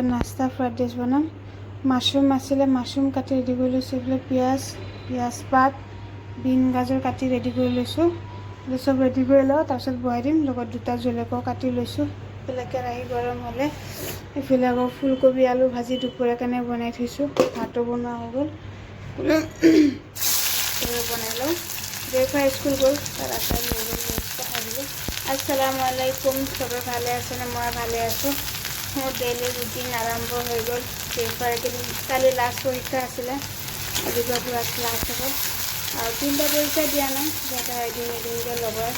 এবাৰ নাস্তা fried rice বনাম মাশৰুম আছিলে মাশৰুম কাটি ৰেডি কৰি লৈছোঁ এইফালে পিঁয়াজ পাত বিন গাজৰ কাটি ৰেডি কৰি লৈছোঁ সব ৰেডি কৰি লওঁ তাৰপিছত বহাই দিম লগত দুটা জলকীয়াও কাটি লৈছোঁ এইফালে কেৰাহী গৰম হ'লে এইফালে আকৌ ফুলকবি আলু ভাজি দুপৰীয়া কাৰণে বনাই থৈছোঁ ভাতো বনোৱা হৈ গ'ল বনাই লওঁ দেউতাই স্কুল গ'ল তাৰ আটাই লৈ গ'ল কথা দিলোঁ আসসালামু আলাইকুম সবে ভালে আছেনে মই ভালে আছোঁ মোৰ ডেইলি ৰুটিন আৰম্ভ হৈ গ'ল দেউতাৰ এইকেইদিন কালি লাষ্ট পৰীক্ষা আছিলে আজিৰ পৰা ক্লাছ হ'ব আৰু তিনিটা পৰীক্ষা দিয়া নাই এটা এদিনকৈ লগৰ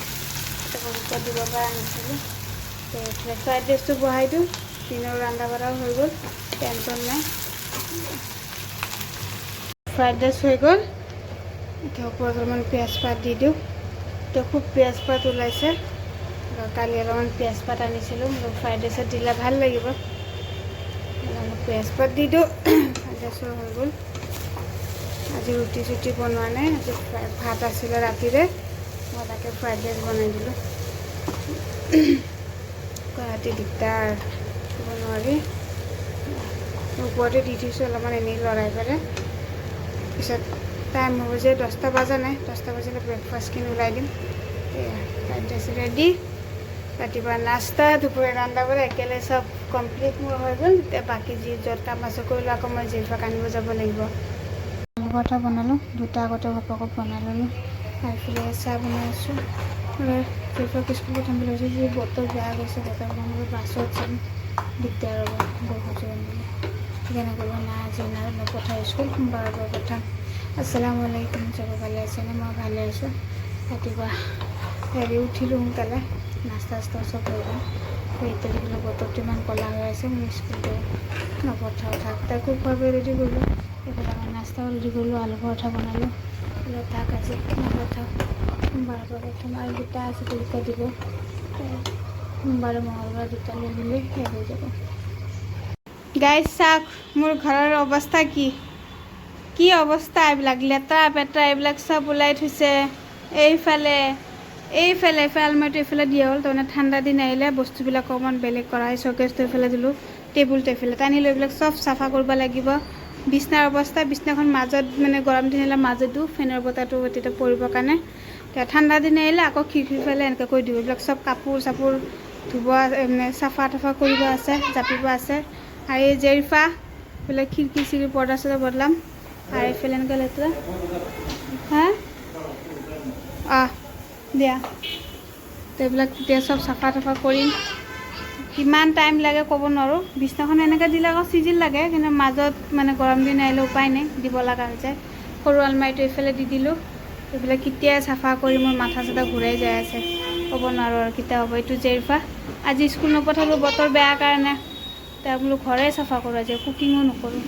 পৰীক্ষা দিব পৰা নাছিলোঁ এইফালে ফ্ৰাইড ৰাইচটো বহাই দিওঁ দিনৰ ৰন্ধা বঢ়াও হৈ গ'ল টেনশ্যন নাই ফ্ৰাইড ৰাইচ হৈ গ'ল এতিয়া ওপৰত অলপমান পিঁয়াজ পাত দি দিওঁ এতিয়া খুব পিঁয়াজ পাত ওলাইছে কালি অলপমান পিঁয়াজ পাত আনিছিলোঁ ফ্ৰাইড ৰাইচত দিলে ভাল লাগিব পিঁয়াজ পাত দি দিওঁ ফ্ৰাইড ৰাইচো হৈ গ'ল আজি ৰুটি চুটি বনোৱা নাই আজি ভাত আছিলে ৰাতিৰে মই তাকে ফ্ৰাইড ৰাইচ বনাই দিলোঁ ৰাতি দিগদাৰ দিব নোৱাৰি ওপৰতে দি থৈছোঁ অলপমান এনেই লৰাই পেলাই পিছত টাইম হ'ব যে 10টা বজা নাই 10টা বজিলে ব্ৰেকফাষ্টখিনি ওলাই দিম ফ্ৰাইড ৰাইচ ৰেডি ৰাতিপুৱা নাস্তা দুপৰীয়া ৰন্ধা বঢ়া একেলগে চব কমপ্লিট মোৰ হৈ গ'ল এতিয়া বাকী যি য'ত কাম আছে কৰিলোঁ আকৌ মই জিলফাক আনিব যাব লাগিব আলু পৰঠা বনালোঁ দুটা আগতে ঘপকত বনাই ল'লোঁ এইফালে চাহ বনাই আছোঁ জিলফাক স্কুল পঠাম বুলি ভাবিছোঁ যি বতৰ বেয়া গৈছে বতৰ বনাবলৈ বাছত যাম দিগদাৰ হ'ব বহুত সেইকাৰণে কৰিব নাই আজি নপঠাই স্কুল সোমবাৰৰ পৰা পঠাম আসসালামু আলাইকুম চবে ভালে আছেনে মই ভালে আছোঁ ৰাতিপুৱা উঠিলোঁ সোনকালে নাস্তা চাস্তা চব হৈ গ'ল এতিয়া দেখিলোঁ বতৰটো ইমান ক'লা হৈ আছে মোৰ স্কুলটো নপঠাওঁ থাক তাকো খোৱাকৈ ৰেডি কৰিলোঁ এইফালে মই নাস্তাও ৰেডি কৰিলোঁ আলু পৰঠা বনালোঁ থাক আজি নপঠাওঁ সোমবাৰৰ পৰা প্ৰথম আৰু দুটা আছে পৰীক্ষা দিব সোমবাৰে মঙলবাৰ দুটা লৈ গ'লে শেষ হৈ যাব গাইজ চাওক মোৰ ঘৰৰ অৱস্থা কি অৱস্থা এইবিলাক লেতেৰা পেতেৰা এইবিলাক চব ওলাই থৈছে এইফালে আলমাৰিটো এইফালে দিয়া হ'ল তাৰমানে ঠাণ্ডা দিন আহিলে বস্তুবিলাক অকণমান বেলেগ কৰা হয় শ্বকেছটো এইফালে দিলোঁ টেবুলটো এইফালে টানি লৈ এইবিলাক চব চাফা কৰিব লাগিব বিছনাৰ অৱস্থা বিছনাখন মাজত মানে গৰম দিন আহিলে মাজত দিওঁ ফেনৰ বতাহটো তেতিয়া পৰিবৰ কাৰণে এতিয়া ঠাণ্ডা দিন আহিলে আকৌ খিৰিকিৰ ফালে এনেকৈ কৰি দিওঁ এইবিলাক চব কাপোৰ চাপোৰ ধুব মানে চাফা তাফা কৰিব আছে জাপিব আছে আৰু এই জেৰিফা এইফালে খিৰিকি চিৰিকি পৰ্দা চৰ্দা বদলাম আৰু এইফালে এনেকৈ লেতেৰা দিয়া তো এইবিলাক তেতিয়া চব চাফা তাফা কৰিম কিমান টাইম লাগে ক'ব নোৱাৰোঁ বিছনাখন এনেকৈ দিলে আকৌ চিজিল লাগে কিন্তু মাজত মানে গৰম দিন আহিলে উপায় নাই দিব লগা হৈ যায় সৰু আলমাৰিটো এইফালে দি দিলোঁ এইবিলাক কেতিয়াই চাফা কৰি মোৰ মাথা চাথা ঘূৰাই যাই আছে ক'ব নোৱাৰোঁ আৰু কেতিয়া হ'ব এইটো জেৰিফা আজি স্কুল নপঠালোঁ বতৰ বেয়া কাৰণে এতিয়া বোলো ঘৰে চাফা কৰোঁ আজি কুকিঙো নকৰোঁ